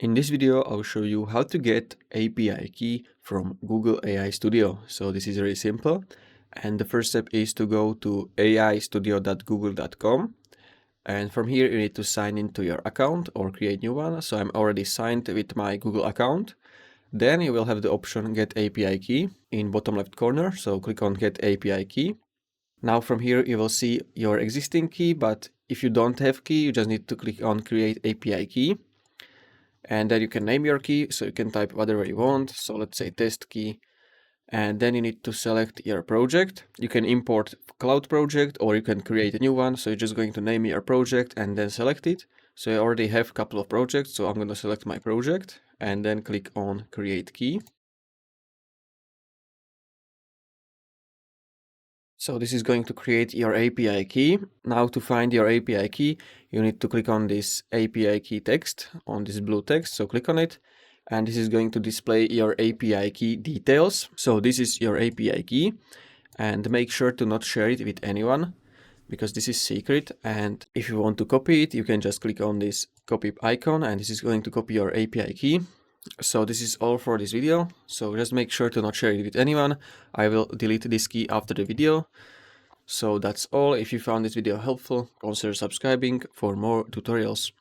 In this video, I'll show you how to get API key from Google AI Studio. So this is very simple. And the first step is to go to aistudio.google.com. And from here, you need to sign into your account or create new one. So I'm already signed with my Google account. Then you will have the option Get API Key in bottom left corner. So click on Get API Key. Now from here, you will see your existing key, but if you don't have key, you just need to click on Create API Key. And then you can name your key, so you can type whatever you want. So let's say test key. And then you need to select your project. You can import cloud project or you can create a new one. So you're just going to name your project and then select it. So I already have a couple of projects. So I'm going to select my project and then click on create key. So this is going to create your API key. Now to find your API key, you need to click on this API key text, on this blue text. So click on it. And this is going to display your API key details. So this is your API key. And make sure to not share it with anyone, because this is secret. And if you want to copy it, you can just click on this copy icon, and this is going to copy your API key. So this is all for this video. So just make sure to not share it with anyone. I will delete this key after the video. So that's all. If you found this video helpful, consider subscribing for more tutorials.